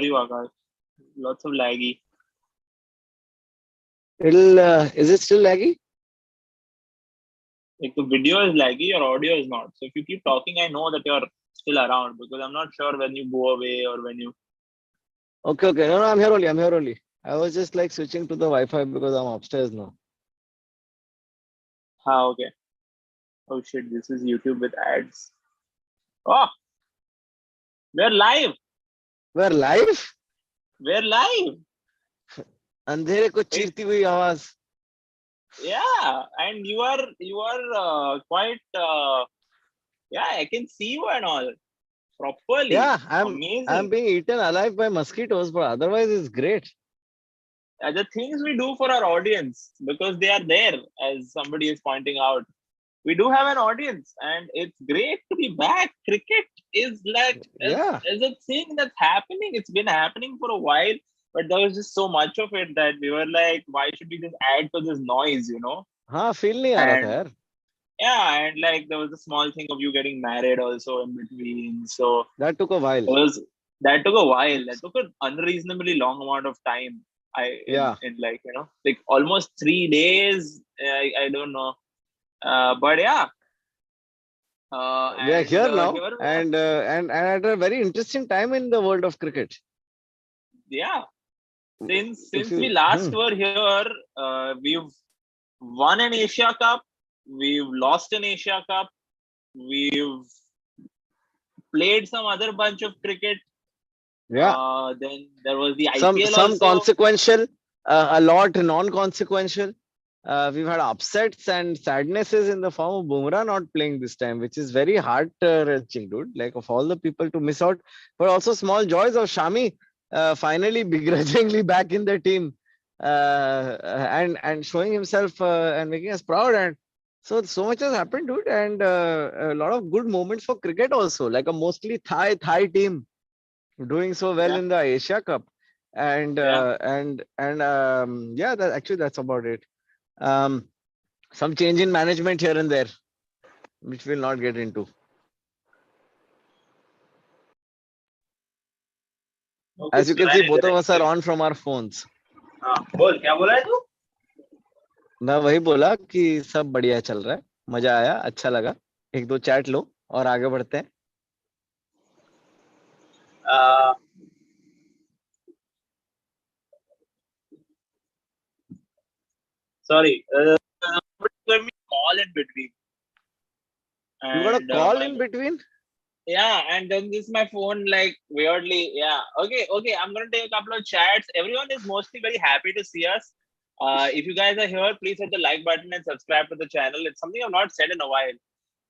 you, Akash. Lots of laggy. Is it still laggy? Like the video is laggy, your audio is not. So if you keep talking, I know that you're still around because I'm not sure when you go away or when you. Okay, okay. No, no, I'm here only. I'm here only. I was just like switching to the Wi-Fi because I'm upstairs now. Okay. Oh shit, this is YouTube with ads. Oh, we're live. We're live? We're live. अंधेरे को Wait, चीरती हुई आवाज. yeah, and you are quite yeah, I can see you and all properly. Yeah, I'm Amazing. being eaten alive by mosquitoes, but otherwise it's great. The things we do for our audience because they are there, as somebody is pointing out. We do have an audience, and it's great to be back. Cricket is like Yeah. is a thing that's happening. It's been happening for a while, but there was just so much of it that we were like, why should we just add to this noise, you know? हाँ, feel नहीं आ रहा था And यार. yeah, and like there was a small thing of you getting married also in between. So That took a while. that took a while. That took an unreasonably long amount of time. Yeah. In like like almost 3 days. I don't know. But yeah. We are And here now, here we are. and at a very interesting time in the world of cricket. Yeah. If Since we you, last were here, we've won an Asia Cup. We've lost an Asia Cup. We've played some other bunch of cricket. yeah, Then there was the some IPL some also. consequential, a lot non-consequential. We've had upsets and sadnesses in the form of Bumrah not playing this time, which is very heart-wrenching, dude. Like of all the people to miss out, but also small joys of Shami finally begrudgingly back in the team and showing himself and making us proud. And so much has happened, dude, and a lot of good moments for cricket also. Like a mostly Thai team doing so well Yeah, in the Asia Cup, and yeah. yeah, that's about it. Um, some change in management here and there, which we'll not get into. Okay, As you so can see, manage the both of us next are thing. on from our phones. हाँ बोल क्या बोला है तू? मैं वही बोला कि सब बढ़िया चल रहा है, मजा आया, अच्छा लगा. एक दो चैट लो और आगे बढ़ते हैं. Sorry, somebody gave me a call in between, You got a and call my in between? yeah, and then this my phone like weirdly yeah. Okay, I'm gonna take a couple of chats. Everyone is mostly very happy to see us. If you guys are here, please hit the like button and subscribe to the channel. It's something I've not said in a while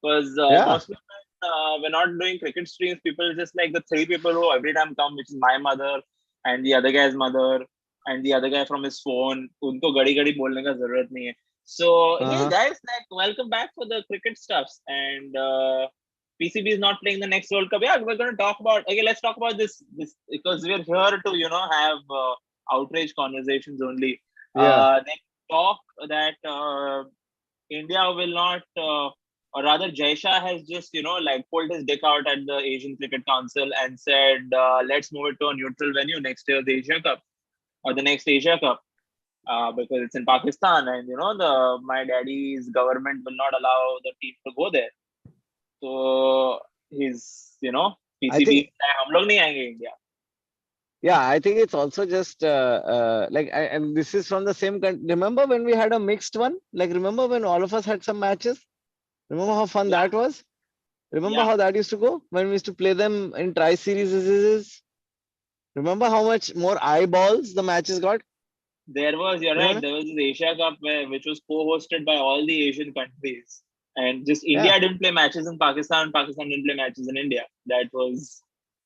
because Yeah, mostly when we're not doing cricket streams, people just like the three people who every time come, which is my mother and the other guy's mother and the other guy from his phone. उनको गड़ी गड़ी बोलने का जरूरत नहीं है. So hey guys, like welcome back for the cricket stuffs and PCB is not playing the next World Cup. Yeah, we're going to talk about. Okay, let's talk about this because we're here to have outrage conversations only. yeah. They talk that India will not, or rather, Jaisha has just like pulled his dick out at the Asian Cricket Council and said, let's move it to a neutral venue next year, the Asia Cup or the next Asia Cup. Because it's in Pakistan, and my daddy's government will not allow the team to go there. So he's I PCB think, हम लोग नहीं आएंगे India. yeah, I think it's also just like, and this is from the same country. Remember when we had a mixed one? Like, remember when all of us had some matches? Remember how fun Yeah, that was? Remember yeah. how that used to go when we used to play them in tri-series? Remember how much more eyeballs the matches got? You're right. Remember? There was this Asia Cup which was co-hosted by all the Asian countries, and just Yeah, India didn't play matches in Pakistan. Pakistan didn't play matches in India. That was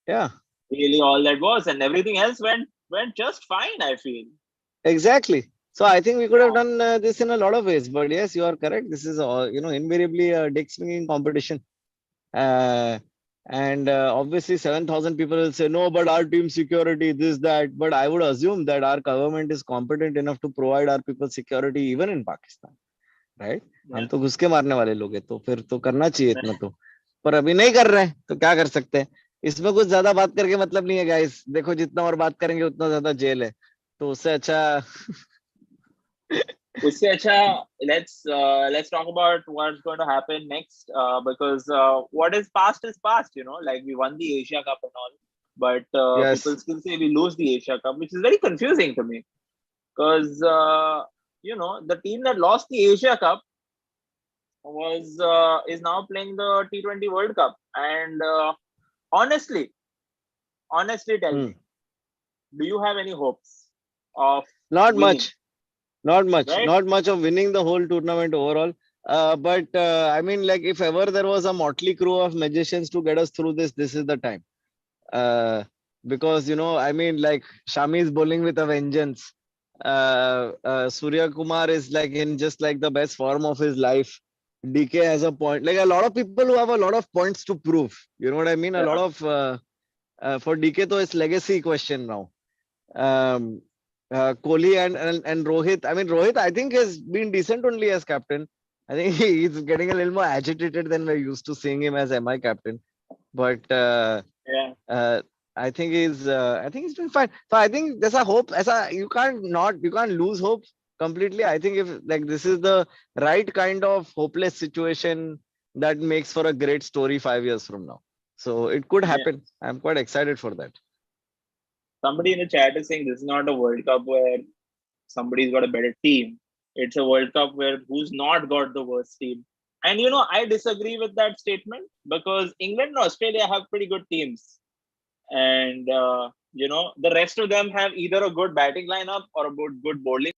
yeah, really all that was, and everything else went just fine. I feel. exactly. So I think we could have Yeah. done this in a lot of ways. But yes, you are correct. This is all, invariably a dick swinging competition. Uh, and obviously 7,000 people will say, no, but our team security, this, that. But I would assume that our government is competent enough to provide our people security even in Pakistan. Right हम Yeah. तो घुस के मारने वाले लोग हैं तो फिर तो करना चाहिए इतना तो पर अभी नहीं कर रहे हैं तो क्या कर सकते हैं इसमें कुछ ज्यादा बात करके मतलब नहीं है गाइस, देखो जितना और बात करेंगे उतना ज्यादा जेल है, तो उससे अच्छा उससे अच्छा, let's talk about what's going to happen next, because what is past, like we won the Asia Cup and all, but people yes. still say we lose the Asia Cup, which is very confusing to me, because the team that lost the Asia Cup was is now playing the T20 World Cup, and honestly, tell me, do you have any hopes of Not winning? much. Not much, Right? not much of winning the whole tournament overall. But I mean, like, if ever there was a motley crew of magicians to get us through this, this is the time. Uh, because, I mean, like, Shami is bowling with a vengeance. Surya Kumar is like in just like the best form of his life. DK has a point. Like a lot of people who have a lot of points to prove. You know what I mean? A lot Yeah. of for DK, though, it's legacy question now. um, Kohli and Rohit. I mean, Rohit, I think has been decent only as captain. I think he's getting a little more agitated than we're used to seeing him as MI captain. But Yeah. uh, I think he's doing fine. So I think there's a hope. You can't lose hope completely. I think if like this is the right kind of hopeless situation that makes for a great story 5 years from now. So it could Yeah. happen. I'm quite excited for that. Somebody in the chat is saying this is not a World Cup where somebody's got a better team. It's a World Cup where who's not got the worst team. And I disagree with that statement, because England and Australia have pretty good teams. And the rest of them have either a good batting lineup or a good bowling.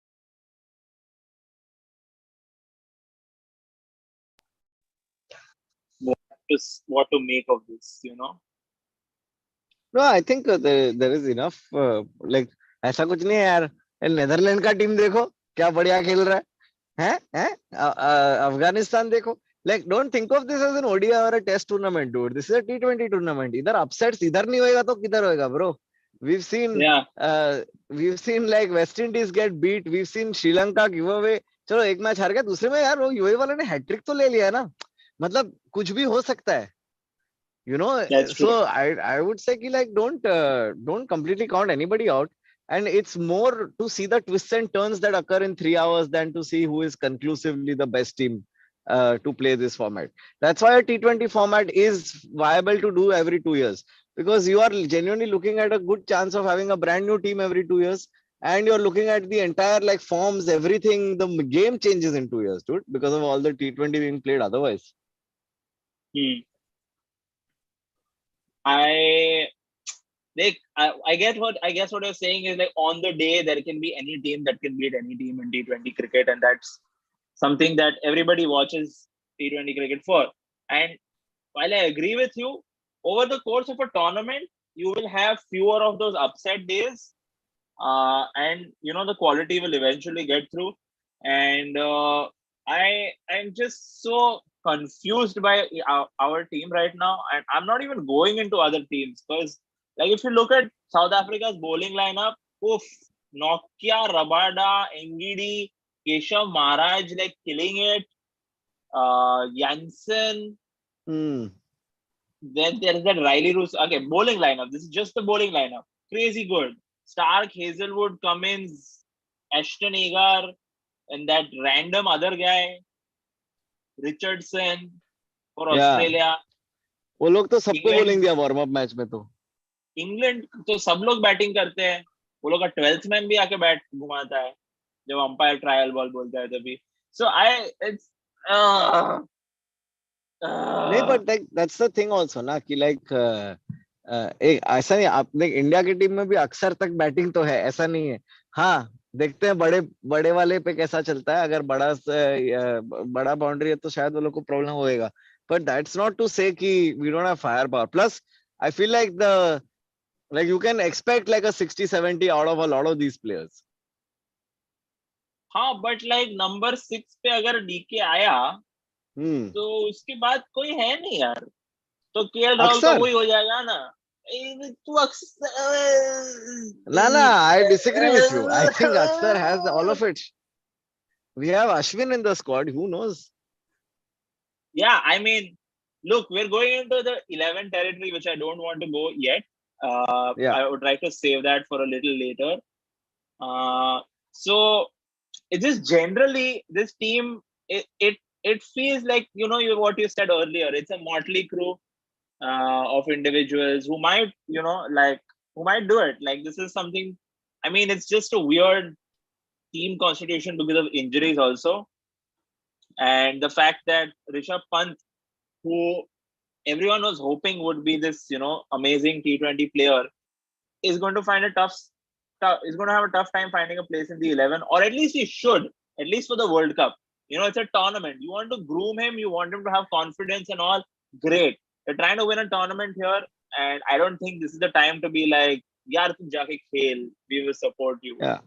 What to make of this? No, I think there is enough. Like ऐसा कुछ नहीं है यार. Netherland का team देखो क्या बढ़िया खेल रहा है. अफगानिस्तान देखो. Like don't think of this as an ODI or a test tournament, dude. This is a T20 tournament. इधर upsets इधर नहीं होएगा तो किधर होएगा, bro? We've seen Yeah, like West Indies get beat. We've seen Sri Lanka give away. चलो एक match हार गया, दूसरे में यार वो यूएई वाले ने हैट्रिक तो ले लिया ना. मतलब कुछ भी हो सकता है. that's true. So I would say ki like don't completely count anybody out, and it's more to see the twists and turns that occur in 3 hours than to see who is conclusively the best team to play this format. That's why a T20 format is viable to do every 2 years, because you are genuinely looking at a good chance of having a brand new team every 2 years, and you're looking at the entire like forms, everything. The game changes in 2 years, dude, because of all the T20 being played otherwise. Hmm. I I get I guess what you're saying is, like, on the day there can be any team that can beat any team in T20 cricket, and that's something that everybody watches T20 cricket for. And while I agree with you, over the course of a tournament, you will have fewer of those upset days, and the quality will eventually get through. And I'm just so confused by our team right now, and I'm not even going into other teams, because, like, if you look at South Africa's bowling lineup, oof, Nokia, Rabada, Ngidi, Keshav Maharaj, like, killing it. Jansen. Hmm. Then there is that Riley Roos. Okay, bowling lineup. This is just the bowling lineup. Crazy good. Stark, Hazelwood, Cummins, Ashton Agar, and that random other guy, Richardson for Yeah. Australia. वो लोग तो सबको England, बोलेंगे दिया warm up match में तो. England तो सब लोग बैटिंग करते हैं. वो लोग का 12th मैन भी आके बैट घुमाता है जब अंपायर ट्रायल बॉल बोलता है तभी. सो आई इट्स नहीं, but like that's the thing also ना कि लाइक एक ऐसा नहीं, आपने इंडिया की टीम में भी अक्सर तक बैटिंग तो है, ऐसा नहीं है. हाँ, देखते हैं बड़े बड़े वाले पे कैसा चलता है. अगर बड़ा बाउंड्री है तो शायद वो लोग को प्रॉब्लम होएगा, but that's not to say कि we don't have fire power. Plus I feel like the like you can expect like a 60-70 out of a lot of these players. हाँ, बट लाइक नंबर 6 पे अगर DK आया तो उसके बाद कोई है नहीं यार. तो केएल राहुल का अक्सर वही हो जाएगा ना. तू ना, I disagree with you. I think Aksar has all of it. We have Ashwin in the squad. Who knows? Yeah, I mean, look, we're going into the 11 territory, which I don't want to go yet. Yeah. I would like to save that for a little later. So it just generally this team, it feels like, what you said earlier. It's a motley crew of individuals who might, who might do it. Like, this is something. I mean, it's just a weird team constitution because of injuries also, and the fact that Rishabh Pant, who everyone was hoping would be this, amazing T20 player, is going to find is going to have a tough time finding a place in the 11, or at least he should, at least for the World Cup. It's a tournament. You want to groom him, you want him to have confidence and all. Great. You're trying to win a tournament here, and I don't think this is the time to be like, yaar, tum jaake khel, we will support you. Yeah.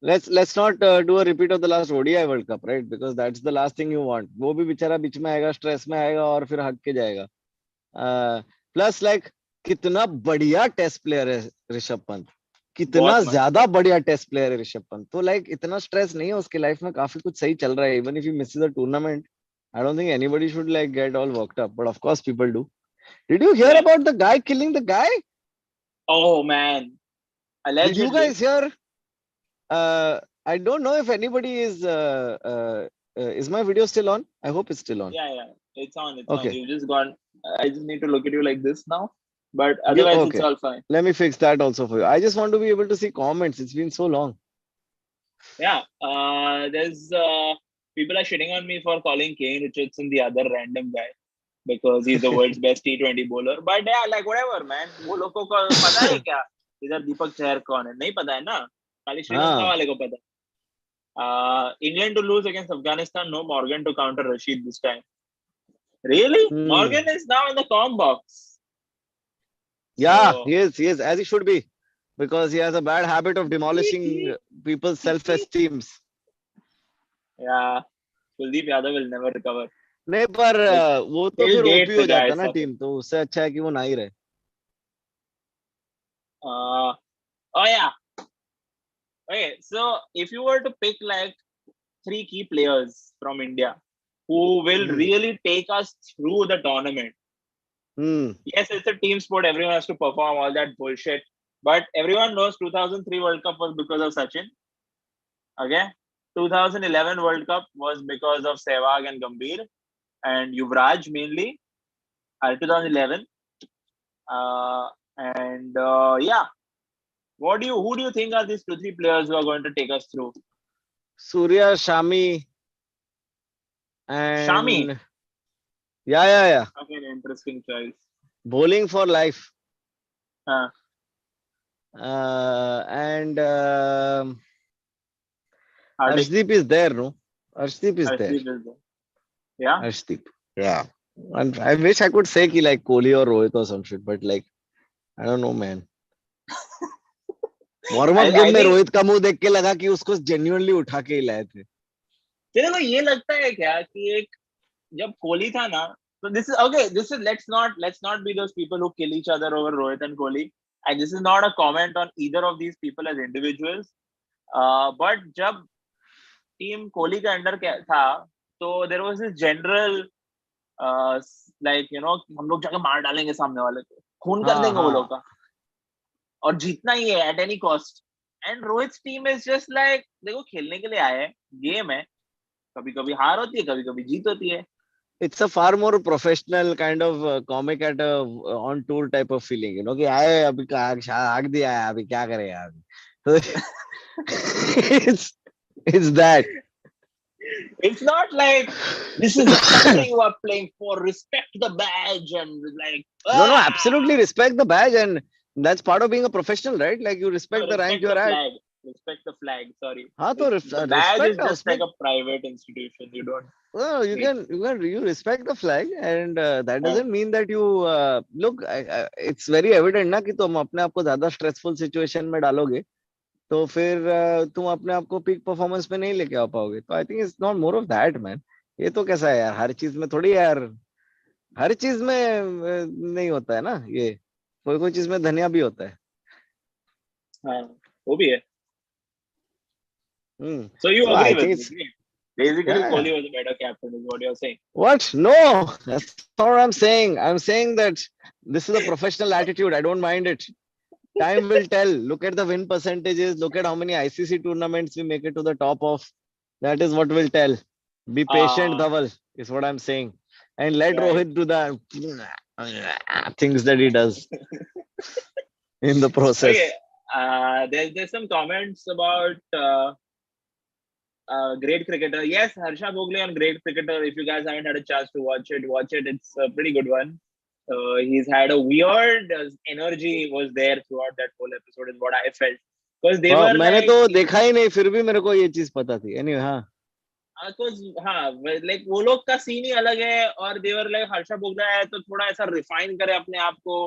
Let's not do a repeat of the last ODI World Cup, right? Because that's the last thing you want. वो भी बेचारा बीच में आएगा, stress में आएगा और फिर हक के जाएगा. Plus, like, कितना बढ़िया टेस्ट प्लेयर है ऋषभ पंत, कितना ज्यादा बढ़िया टेस्ट प्लेयर है ऋषभ पंत. तो लाइक इतना स्ट्रेस नहीं है उसके लाइफ में, काफी कुछ सही चल रहा है. Even if he Mrs the tournament, I don't think anybody should like get all worked up, but of course people do. Did you hear about the guy killing the guy? Oh man, allegedly. Did you guys hear? I don't know if anybody is my video still on? I hope it's still on. Yeah, it's on. It's on. You just gone. I just need to look at you like this now, but otherwise it's all fine. Let me fix that also for you. I just want to be able to see comments. It's been so long. Yeah, there's people are shitting on me for calling Kane Richardson the other random guy because he's the world's best T20 bowler. But yeah, like whatever, man. वो लोगों को पता है क्या? इधर दीपक चहर कौन है? नहीं पता है ना? खाली श्रीलंका वाले को पता. England to lose against Afghanistan. No Morgan to counter Rashid this time. Really? Morgan is now in the com box. Yeah, he is, as he should be. Because he has a bad habit of demolishing people's self-esteems. Yeah, Kuldeep Yadav will never recover. नहीं, पर वो तो फिर OP हो जाता ना team, तो उससे अच्छा है कि वो ना ही रहे. Oh yeah. Okay, so if you were to pick like 3 key players from India who will really take us through the tournament. Yes, it's a team sport. Everyone has to perform all that bullshit. But everyone knows 2003 World Cup was because of Sachin. Okay. 2011 World Cup was because of Sehwag and Gambhir and Yuvraj mainly. 2011. Yeah. Who do you think are these 2-3 players who are going to take us through? Surya, Shami, and Shami. Yeah. Okay, interesting choice. Bowling for life. And Arshdeep is there, no? Arshdeep is there. Yeah. Arshdeep. Yeah. And I wish I could say ki like Kohli or Rohit or some shit, but like I don't know, man. Warm up game में रोहित का मुंह देख के लगा कि उसको genuinely उठा के ही लाए थे. तेरे को ये लगता है क्या कि एक जब कोहली था ना, so this is let's not be those people who kill each other over Rohit and Kohli, and this is not a comment on either of these people as individuals, but जब टीम कोहली के under था तो there was this general like हम लोग जाके मार डालेंगे सामने वाले को, खून कर देंगे वो लोग का और जीतना ही है at any cost. And Rohit's team is just like, देखो खेलने के लिए आए हैं, गेम है, कभी कभी हार होती है, कभी कभी जीत होती है. It's a far more professional kind of comic at a on tour type of feeling, कि आए अभी आग दिया है, अभी क्या करेगा अभी. It's that. It's not like this is something you are playing for. Respect the badge and like. No, absolutely respect the badge, and that's part of being a professional, right? Like you respect the rank you're at. Respect the flag. Sorry. The badge is just like a private institution. You don't. No, you respect the flag, and that doesn't mean that you look. It's very evident ना कि तुम अपने आप को ज़्यादा stressful situation में डालोगे, तो फिर तुम अपने आप को peak performance पे नहीं लेके आ पाओगे. तो I think it's not more of that, man. ये तो कैसा है यार, हर चीज में थोड़ी यार, हर चीज में नहीं होता है ना ये, कोई चीज में धनिया भी होता है. हाँ, वो भी है. So you agree with me? Basically, Yeah. Kohli was a better captain, is what you're saying. What? No, that's not what I'm saying. I'm saying that this is a professional attitude. I don't mind it. Time will tell. Look at the win percentages. Look at how many ICC tournaments we make it to the top of. That is what will tell. Be patient, Uh, Dhaval, is what I'm saying. And let right. Rohit do the things that he does in the Okay. process. There's some comments about great cricketer. Yes, Harsha Bhogle on great cricketer. If you guys haven't had a chance to watch it, watch it. It's a pretty good one. He's had a weird energy was there throughout that whole episode, is what I felt. Because they हाँ, were मैंने like, तो देखा ही नहीं, फिर भी मेरे को ये चीज पता थी. Anyway, हाँ. because हाँ, like वो लोग का सीन ही अलग है, और they were like Harsha Bogle है तो थोड़ा ऐसा रिफाइन करे अपने आप को,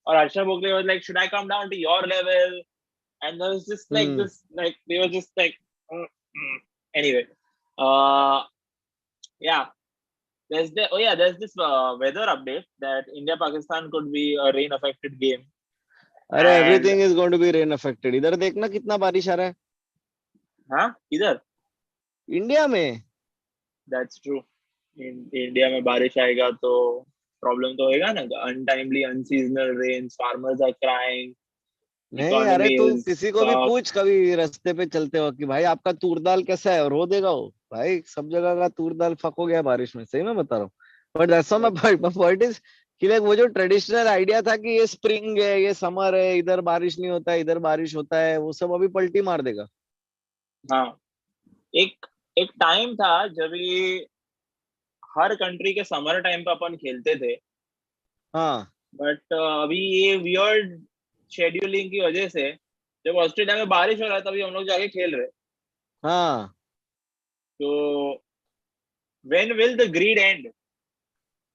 और Harsha Bogle was like, should I come down to your level? And there was just like Hmm. this, like they were just like, anyway, uh, yeah. There's this weather update that India Pakistan could be a rain affected game, अरे and everything is going to be rain affected. इधर देखना कितना बारिश आ रहा है. हाँ इधर. India में. That's true. इंडिया में बारिश आएगा तो प्रॉब्लम तो होएगा ना. Untimely, unseasonal rains, farmers are crying, नहीं, अरे economy तू is किसी को भी fucked. पूछ कभी रास्ते पे चलते हो कि भाई आपका तूर दाल कैसा है, रो देगा वो. भाई सब जगह का तूर दाल फक हो गया बारिश में, सही में बता रहा हूँ. But that's why my point is कि लाइक वो जो ट्रेडिशनल आइडिया था कि ये स्प्रिंग है, ये समर है, इधर बारिश नहीं होता है, इधर बारिश होता है, वो सब अभी पलटी मार देगा. हाँ, एक एक टाइम था जब ये हर कंट्री के समर टाइम पे अपन खेलते थे, हाँ. बट अभी ये वियर्ड शेड्यूलिंग की वजह से जब ऑस्ट्रेलिया में बारिश हो रहा है तभी हम लोग जाके खेल रहे. हाँ. तो when will the greed end?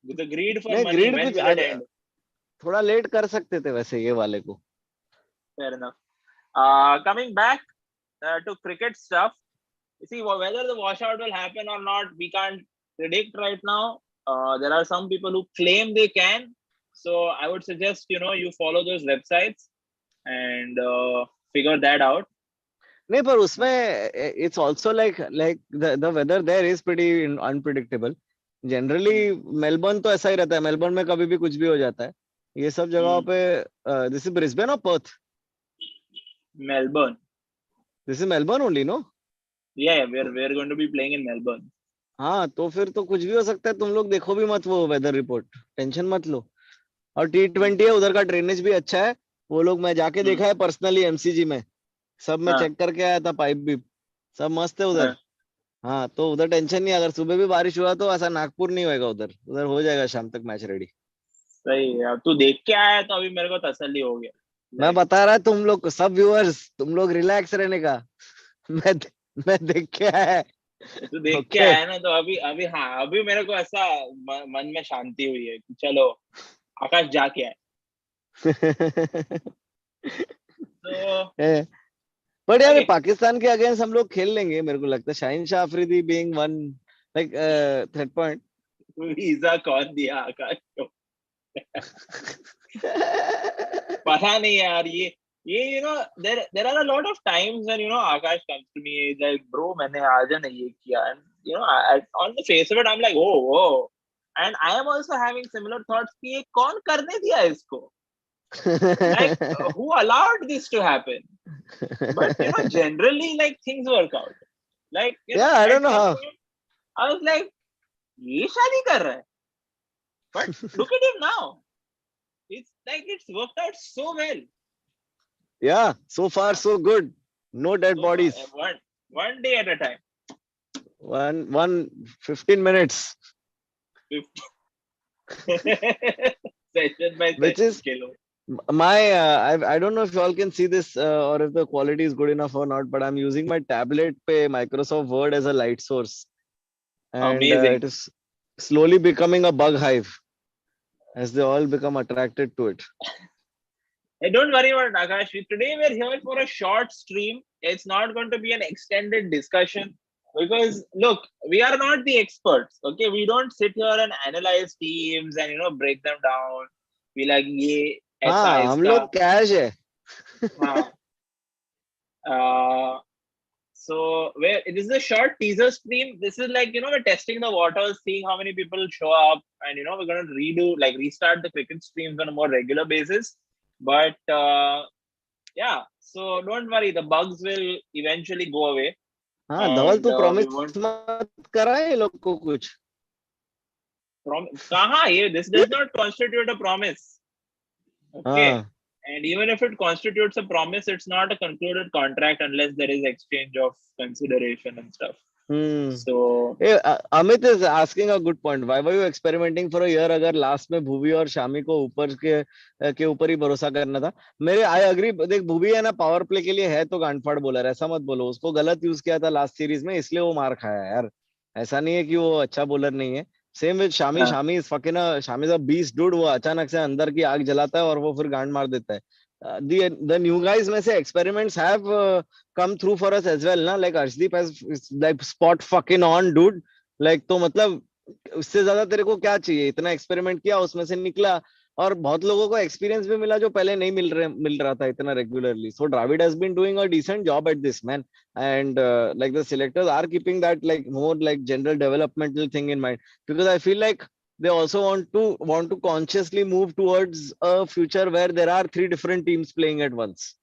With the greed for नहीं, money, ग्रिड when भी will it end? थोड़ा लेट कर सकते थे वैसे ये वाले को. Fair enough. Coming back to cricket stuff, you see whether the washout will happen or not, we can't predict right now. There are some people who claim they can, so I would suggest you follow those websites and figure that out. नहीं, पर उसमें it's also like the weather there is pretty unpredictable. Generally Melbourne तो ऐसा ही रहता है. Melbourne में कभी भी कुछ भी हो जाता है. ये सब जगहों पे. दिस इज ब्रिस्बेन और Perth. Melbourne. This is Melbourne only, no? Yeah, we're going to be playing in Melbourne. हाँ, तो फिर तो कुछ भी हो सकता है. तुम लोग देखो भी मत वो वेदर रिपोर्ट, टेंशन मत लो. और T20 है, उधर का ड्रेनेज भी अच्छा है. वो लोग मैं जाके देखा है पर्सनली एमसीजी में. सब मैं चेक करके आया था, पाइप भी सब मस्त है उधर. हाँ, तो उधर टेंशन नहीं. अगर सुबह भी बारिश हुआ तो ऐसा नागपुर नहीं होएगा उधर. उधर हो जाएगा शाम तक मैच रेडी. सही है. अब तू देख के आया तो अभी मेरे को तसल्ली हो गया. मैं बता रहा तुम लोग सब व्यूअर्स, तुम लोग रिलैक्स रहने का. मैं मैं देख के आया. तू देख के आया ना, तो अभी अभी हाँ, अभी मेरे को ऐसा मन में शांति हुई है कि चलो आकाश जाके आए. तो बट यार पाकिस्तान के अगेंस्ट हम लोग खेल लेंगे मेरे को लगता है. Shaheen Shah Afridi being one like third point. Visa कौन दिया आकाश को? पता नहीं यार. ये there are a lot of times when Akash comes to me, he's like, bro मैंने आज ना ये किया, and on the face of it I'm like, oh, and I am also having similar thoughts कि ये कौन करने दिया इसको? Like who allowed this to happen? But generally like things work out. Like yeah, I don't know how. I was like, ये शादी कर रहा है, but look at him now. It's like it's worked out so well. Yeah, so far so good. No dead bodies. One day at a time. One 15 minutes. Session by session. Which is my I don't know if you all can see this or if the quality is good enough or not, but I'm using my tablet pe Microsoft Word as a light source, and it is slowly becoming a bug hive as they all become attracted to it. Hey, don't worry about it, Akash. Today we're here for a short stream. It's not going to be an extended discussion because look, we are not the experts. Okay, we don't sit here and analyze teams and break them down. We like ये ऐसा हम लोग cash है. So where this is a short teaser stream. This is like, we're testing the waters, seeing how many people show up, and we're gonna restart the cricket streams on a more regular basis. But yeah, so don't worry, the bugs will eventually go away. हाँ धवल And तू we promise won't मत करा ये लोग को कुछ. kaha ye this does not constitute a promise. Okay. हाँ. And even if it constitutes a promise, it's not a concluded contract unless there is exchange of consideration and stuff. So Hey, Amit is asking a good point. Why were you experimenting for a year अगर last में भुवी और शामी को ऊपर ही भरोसा करना था. मेरे I agree. देख भुवी है ना पावर प्ले के लिए है तो गांडफाड़ बॉलर, ऐसा मत बोलो. उसको गलत यूज किया था लास्ट सीरीज में, इसलिए वो मार खाया यार. ऐसा नहीं है कि वो अच्छा बॉलर नहीं है. Same with Shami. Shami is fucking Shami is a beast dude. वो अचानक से अंदर की आग जलाता है और वो फिर गांड मार देता है. The new guys में से experiments have come through for us as well ना. Like Arshdeep has like spot fucking on dude. Like तो मतलब उससे ज्यादा तेरे को क्या चाहिए. इतना एक्सपेरिमेंट किया, उसमें से निकला, और बहुत लोगों को एक्सपीरियंस भी मिला जो पहले नहीं मिल रहा था इतना regularly. So Dravid has been doing a decent job at this, man. And like the selectors are keeping that like more like general developmental thing in mind, because I feel like they also want to consciously move towards a future where there are 3 different teams playing at once.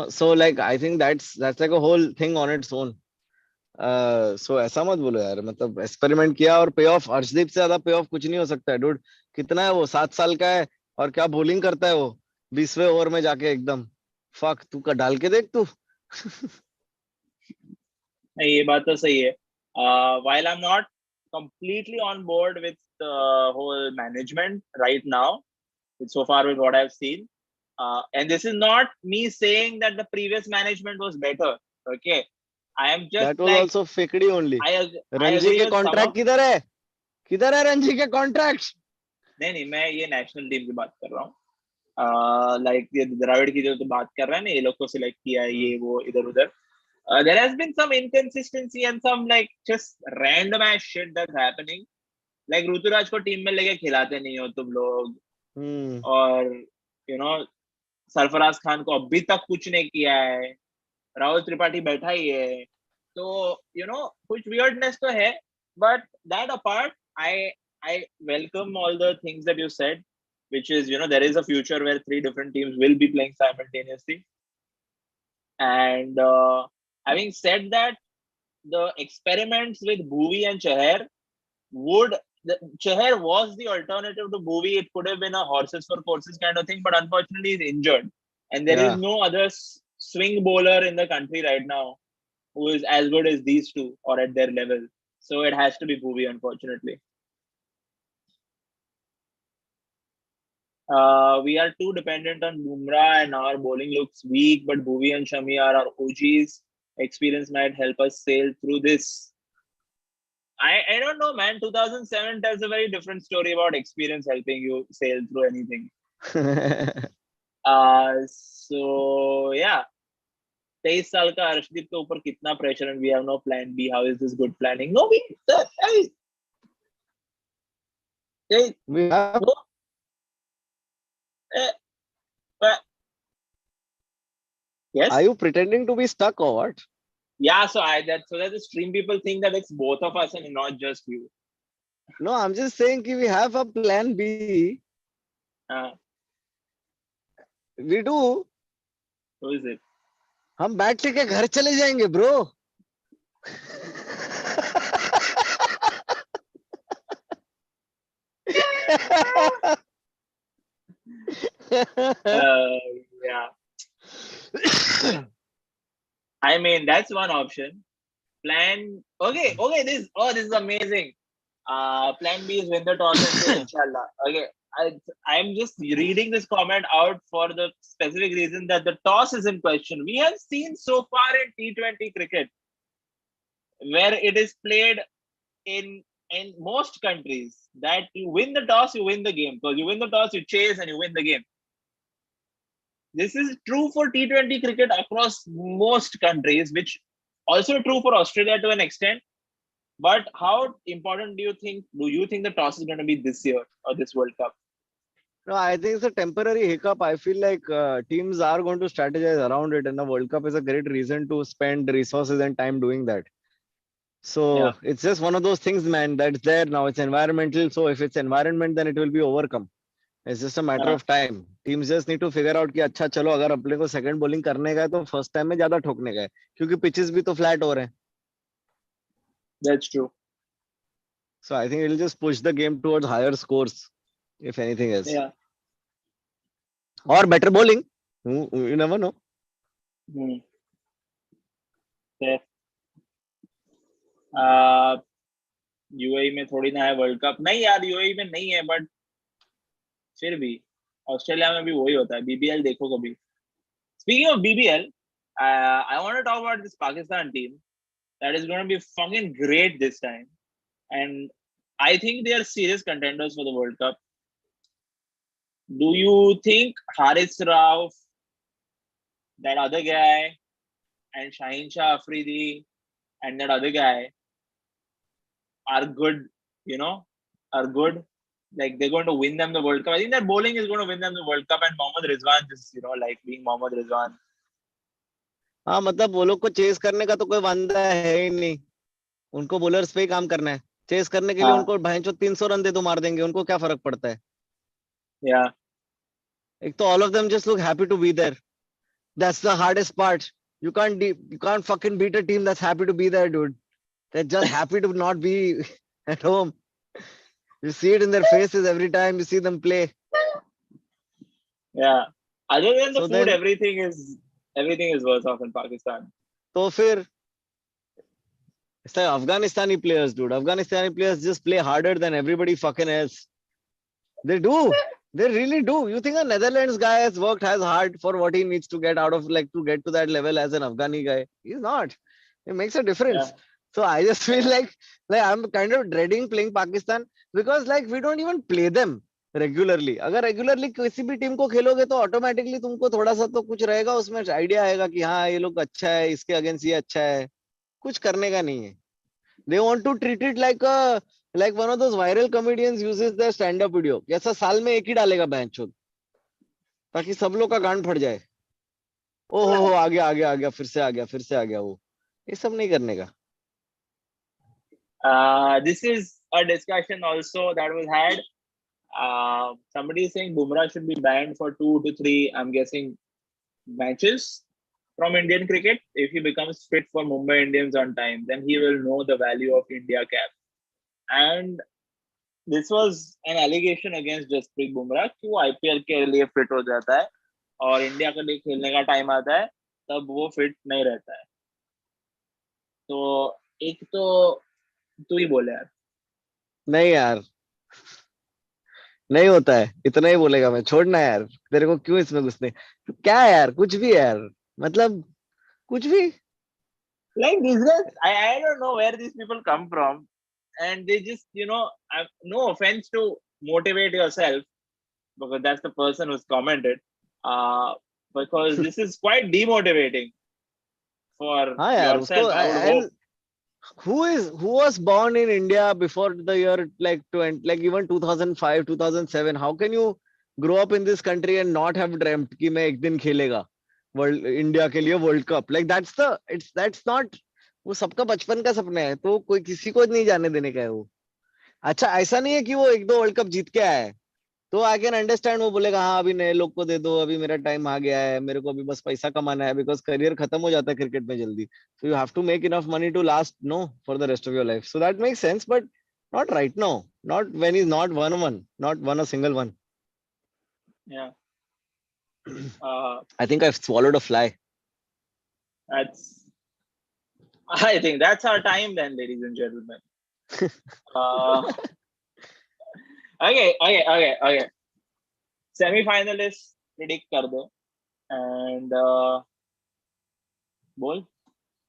So like I think that's like a whole thing on its own. So ऐसा मत बोलो यार. मतलब experiment किया और पे of. Arshdeep से ज्यादा पे ऑफ कुछ नहीं हो सकता है डूड. कितना है वो, 7 साल का है और क्या बॉलिंग करता है वो 20वें ओवर में जाके एकदम. फक तू का डाल के देख तू. ये बात तो सही है. While I'm not completely on board with the whole management right now, so far with what I've seen, and this is not me saying that the previous management was better. Okay, I am just that was like, also fakedy only. I Ranji agree के with contract किधर है? किधर है रणजी के contract? नहीं मैं ये national team की बात कर रहा हूँ. लाइक ये द्रविड़ की जो तो बात कर रहा है ना, ये लोग को सिलेक्ट किया है ये वो इधर उधर. There has been some inconsistency and some like just random ass shit that's happening. Like Rituraj को टीम में लेके खिलाते नहीं हो तुम लोग. और सरफराज खान को अभी तक कुछ नहीं किया है. राहुल त्रिपाठी बैठा ही है. तो कुछ weirdness तो है. But that apart, I welcome all the things that you said, which is there is a future where 3 different teams will be playing simultaneously. And having said that, the experiments with Bhuvi and Chahar Chahar was the alternative to Bhuvi. It could have been a horses for courses kind of thing, but unfortunately he's injured. And there is no other swing bowler in the country right now who is as good as these two or at their level. So it has to be Bhuvi, unfortunately. We are too dependent on Bumrah and our bowling looks weak, but Bhuvi and Shami are our OGs. Experience might help us sail through this. I don't know, man. 2007 tells a very different story about experience helping you sail through anything. So yeah. 23 साल का अर्शदीप के ऊपर कितना pressure, and we have no plan B. How is this good planning? No, we have. Yes. Are you pretending to be stuck or what? Yeah, so that the stream people think that it's both of us and not just you. No, I'm just saying that we have a plan B. We do. Who is it? हम बैठ के घर चले जाएंगे bro. Yeah. I mean, that's one option. Plan. Okay. This is amazing. Plan B is win the toss and say inshallah. Okay. I'm just reading this comment out for the specific reason that the toss is in question. We have seen so far in T20 cricket where it is played in most countries that you win the toss, you win the game. Because you win the toss, you chase and you win the game. This is true for T20 cricket across most countries, which also true for Australia to an extent. But how important do you think the toss is going to be this year or this World Cup? No, I think it's a temporary hiccup. I feel like teams are going to strategize around it, and the World Cup is a great reason to spend resources and time doing that. Yeah, So it's just one of those things, man, that's there now. It's environmental. So if it's environment, then it will be overcome. It's just a matter yeah, of time. Teams just need to figure out कि अच्छा चलो अगर अपने को second bowling करने का है तो फर्स्ट टाइम में ज्यादा ठोकने का है क्योंकि पिचेस भी तो फ्लैट हो रहे हैं. that's true. So I think it'll just push the game towards higher scores, if anything else. Yeah. Or better bowling. You never know. Hmm. Fair. Uh, UAE में थोड़ी ना है वर्ल्ड कप. नहीं यार, यूएई में नहीं है, बट फिर भी ऑस्ट्रेलिया में भी वही होता है. बीबीएल देखो कभी. Speaking of BBL, I want to talk about this Pakistan team that is going to be fucking great this time, and I think they are serious contenders for the World Cup. Do you think Haris Rauf, that other guy, and Shaheen Shah Afridi, and that other guy are good, are good? Like, they're going to win them the World Cup. I think that bowling is going to win them the World Cup, and Mohammad Rizwan just, like being Mohammad Rizwan. हाँ मतलब वो लोग को chess करने का तो कोई वांदा है ही नहीं. उनको बॉलर्स पे ही काम करना है. चेस करने के लिए हाँ. उनको भैंचो 300 रन दे तो मार देंगे. उनको क्या फर्क पड़ता है. Yeah. एक तो all of them just look happy to be there. That's the hardest part. You can't fucking beat a team that's happy to be there, dude. They're just happy to not be at home. You see it in their faces every time you see them play. Yeah. Other than the So food, then, everything is worse off in Pakistan. तो फिर it's like Afghanistani players, dude. Afghanistani players just play harder than everybody fucking else. They do. They really do. You think a Netherlands guy has worked as hard for what he needs to get out of, like, to get to that level as an Afghani guy? He's not. It makes a difference. Yeah. So I just feel like I'm kind of dreading playing Pakistan because like we don't even play them regularly. अगर regularly किसी भी team को खेलोगे तो automatically तुमको थोड़ा सा तो कुछ रहेगा उसमें आइडिया आएगा कि हाँ ये लोग अच्छा है इसके अगेंस्ट ये अच्छा है. कुछ करने का नहीं है. They want to treat it like one of those viral comedians uses their stand-up video. ऐसा साल में एक ही डालेगा बैंचोद ताकि सब लोग का गांड फट जाए. ओहो आ गया फिर से आ गया वो. ये सब नहीं करने का. This is a discussion also that was had. Somebody is saying Bumrah should be banned for 2 to 3, I'm guessing, matches from Indian cricket. If he becomes fit for Mumbai Indians on time, then he will know the value of India cap. And this was an allegation against Jasprit Bumrah कि वो IPL के लिए fit हो जाता है और India के लिए खेलने का टाइम आता है तब वो फिट नहीं रहता है. तो एक तो तू ही बोले यार. नहीं यार नहीं होता है. इतना ही बोलेगा मैं. छोड़ना यार. तेरे को क्यों इसमें घुसने. क्या है यार कुछ भी है यार. मतलब कुछ भी. Like these guys, I don't know where these people come from, and they just no offense to motivate yourself because that's the person who's commented, because this is quite demotivating for हाँ यार yourself. उसको. I would and hope. who was born in India before the year like even 2005 2007. How can you grow up in this country and not have dreamt कि मैं एक दिन खेलेगा world India के लिए world cup. Like that's not. वो सबका बचपन का सपना है तो कोई किसी को नहीं जाने देने का है वो. अच्छा ऐसा नहीं है कि वो 1-2 वर्ल्ड कप जीत के आया है तो आई कैन अंडरस्टैंड. वो बोलेगा हाँ अभी नए लोग को दे दो अभी मेरा टाइम आ गया है मेरे को अभी बस पैसा कमाना है बिकॉज करियर खत्म हो जाता है क्रिकेट में जल्दी. So you have to make enough money to last no for the rest of your life. So that makes sense but not right now. Not when he's not not won a single one. Yeah. I think I've swallowed a fly. I think that's our time then, ladies and gentlemen. Okay. Semi-finalists predict कर दो and बोल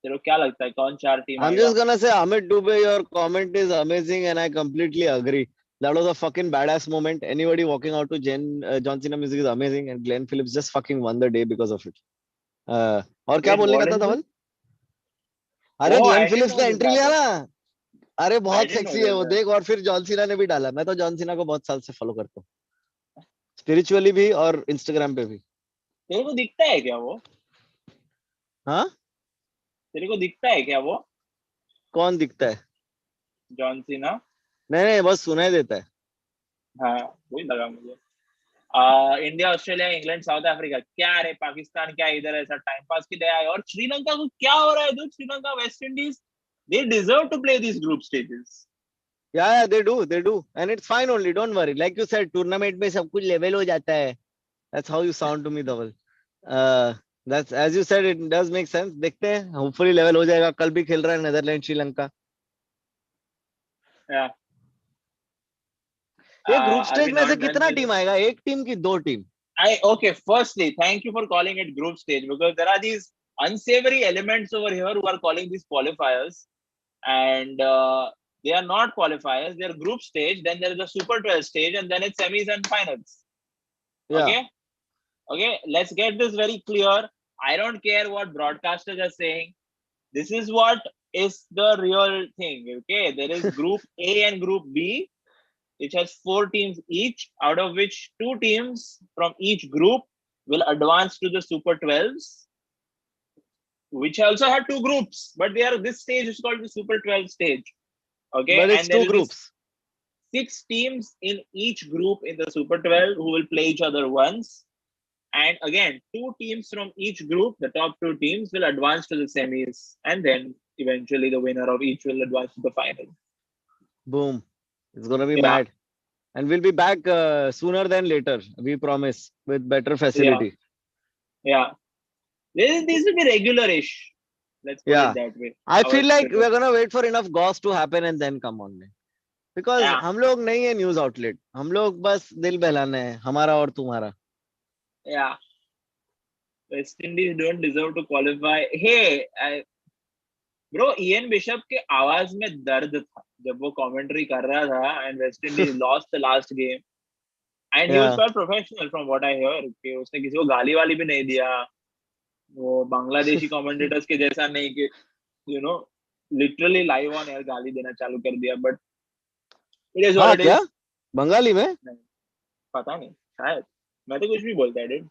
तेरे को क्या लगता है कौन 4 team I'm आएगा? just gonna say Amit Dubey, your comment is amazing and I completely agree. That was a fucking badass moment. Anybody walking out to John Cena music is amazing and Glenn Phillips just fucking won the day because of it. और क्या Wait, बोलने what का था is Dhawal? this? अरे Oh, I Glenn didn't Phillips know का this entry लिया happened. ना. अरे I बहुत didn't know सेक्सी है this वो happened. देख. और फिर जॉन सीना ने भी डाला. मैं तो जॉन सीना को बहुत साल से फॉलो करता हूँ. स्पिरिचुअली भी और इंस्टाग्राम पे भी। तेरे को दिखता है क्या वो? हाँ, तेरे को दिखता है क्या वो? कौन दिखता है? John Cena? नहीं नहीं, बस सुनाई देता है। हाँ, वही लगा मुझे। India, Australia, England, south Africa, क्या रे पाकिस्तान क्या इधर ऐसा टाइम पास की दया है? और श्रीलंका को क्या हो रहा है? दुख, Sri Lanka, West Indies, they deserve to play this group stages. Yeah, they do, and it's fine only. Don't worry. Like you said, tournament में सब कुछ level हो जाता है. That's how you sound to me, Dhaval. Uh, that's as you said, it does make sense. देखते हैं, hopefully level हो जाएगा. कल भी खेल रहा है नेदरलैंड श्रीलंका. Yeah. ये ग्रुप Are स्टेज we में से not done कितना with टीम it? आएगा? एक टीम की दो team? Okay, firstly, thank you for calling it group stage, because there are these unsavory elements over here who are calling these qualifiers, and they are not qualifiers. They are group stage. Then there is a Super 12 stage, and then it's semis and finals. Yeah. Okay. Let's get this very clear. I don't care what broadcasters are saying. This is what is the real thing. Okay, there is Group A and Group B, which has 4 teams each, out of which 2 teams from each group will advance to the Super 12s, which also have 2 groups, but this stage is called the Super 12 stage. Okay, But it's and there two will be groups. 6 teams in each group in the Super 12 who will play each other once. And again, 2 teams from each group, the top 2 teams, will advance to the semis, and then eventually the winner of each will advance to the final. Boom. It's gonna be Yeah, mad. And we'll be back sooner than later. We promise, with better yeah, facility. yeah. This will be regular-ish. Let's put it Yeah. that way. I Our feel like cricket. we're gonna wait for enough goss to happen and then come on. Because Yeah, हम लोग नहीं है news outlet, हम लोग बस दिल बहलाने हैं, हमारा और तुम्हारा. yeah. West Indies don't deserve to qualify. Hey, bro, Ian Bishop के आवाज में दर्द था जब वो कमेंट्री कर रहा था and West Indies lost the last game. And he was या quite professional from what I hear. कि उसने किसी को गाली वाली भी नहीं दिया. वो बांग्लादेशी कमेंटेटर्स के जैसा नहीं कि you know literally live on air गाली देना चालू कर दिया. But it is what हाँ, it क्या is. बंगाली में? नहीं, पता नहीं, शायद. मैं तो कुछ भी बोलता है, dude.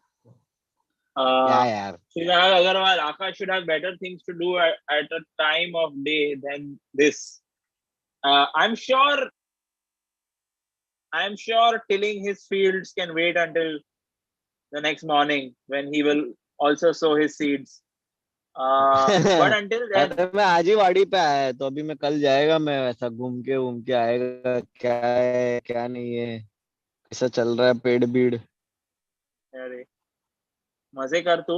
क्या Uh, यार. Chirag Agarwal, Akash should have better things to do at a time of day than this. I'm sure tilling his fields can wait until the next morning when he will also sow his seeds. But until then, अरे मैं आज ही वाड़ी पे आया है, तो अभी मैं कल जाएगा, मैं ऐसा घूम के आएगा, क्या है क्या नहीं है, ऐसा चल रहा है पेड़ बीड़. अरे मजे कर तू.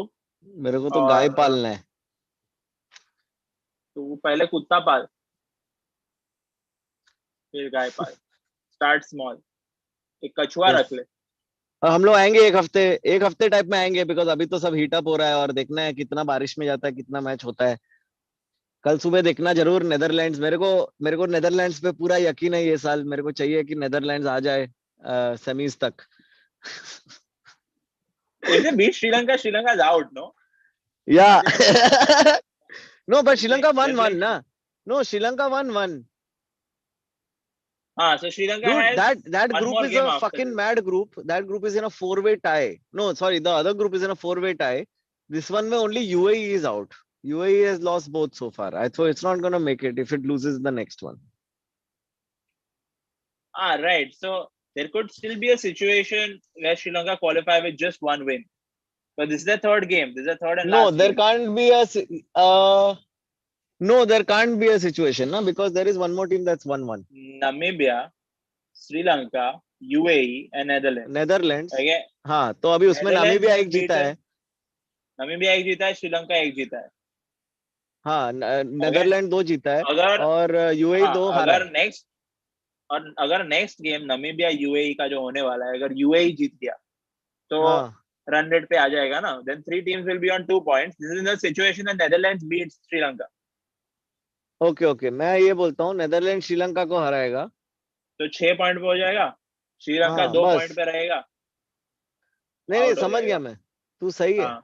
मेरे को तो गाय और पालना है. तू पहले कुत्ता पाल, फिर गाय पाल. Start small. एक कछुआ Yes. रख ले. और हम लोग आएंगे एक हफ्ते टाइप में आएंगे, बिकॉज अभी तो सब हीट अप हो रहा है और देखना है कितना बारिश में जाता है, कितना मैच होता है. कल सुबह देखना जरूर नेदरलैंड्स. मेरे को नेदरलैंड्स पे पूरा यकीन है ये साल. मेरे को चाहिए कि नेदरलैंड्स आ जाए सेमीज तक. If they beat Sri Lanka is out, no? या Just no, but Sri Lanka one like one ना. No, Sri Lanka one one. so Sri Lanka Dude, has that one group more is game a after fucking this. mad group. That group is in a four-way tie. No, sorry, the other group is in a four-way tie. This one where only UAE is out. UAE has lost both so far. I thought it's not gonna make it if it loses the next one. Right. So there could still be a situation where Sri Lanka qualify with just one win. But this is the third game. This is the third and No, last there game. can't be a no, there can't be a situation, na, because there is one more team that's 1-1. Namibia, Sri Lanka, UAE, and Netherlands. Netherlands. Okay. हाँ, तो अभी उसमें Netherlands Namibia has एक जीता है. beaten. Namibia एक जीता है, श्रीलंका एक जीता है. हाँ, Okay. नेदरलैंड 2 जीता है अगर और यूएई 2 हारा है. अगर नेक्स्ट गेम नमीबिया यूएई का जो होने वाला है, अगर यूएई जीत गया तो हाँ. रन रेट पे आ जाएगा ना. Then 3 teams will be on 2 points. This is the situation that Netherlands beats Sri Lanka. Okay, मैं ये बोलता हूँ नेदरलैंड श्रीलंका को हराएगा. तो 6 पॉइंट पे हो जाएगा. श्रीलंका हाँ 2 पॉइंट बस. पे रहेगा, नहीं, आउट हो समझ गया जाएगा. मैं. तू सही है. हाँ.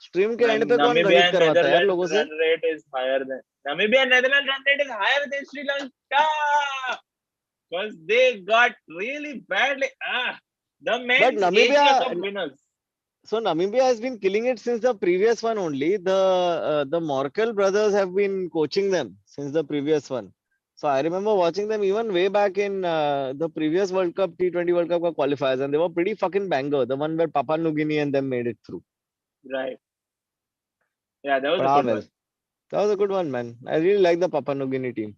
स्ट्रीम के एंड पे कौन Namibia गणित and करवाता है यार Netherlands लोगों से? run rate is higher than Sri Lanka because they got really badly. The But men's Asia Cup Namibia, winners. so Namibia has been killing it since the previous one only. The Morkel brothers have been coaching them since the previous one. So I remember watching them even way back in the previous World Cup, T20 World Cup qualifiers, and they were pretty fucking banger. The one where Papua New Guinea and them made it through. Right. Yeah, that was But a ah good well, one. that was a good one, man. I really like the Papua New Guinea team.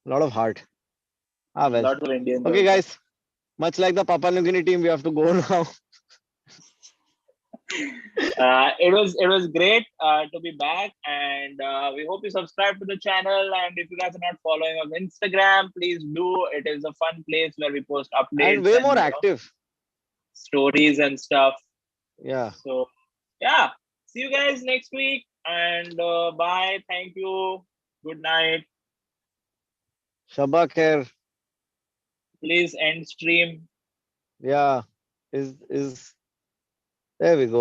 A lot of heart. Ah well. Lots of Indians Okay, also. guys. Much like the Papua New Guinea team, we have to go now. It was great to be back, and we hope you subscribe to the channel. And if you guys are not following us on Instagram, please do. It is a fun place where we post And updates way and more active. stories and stuff. Yeah. So yeah, see you guys next week, and bye. Thank you. Good night. Shabba khair. Please end stream. Yeah. Is there we go.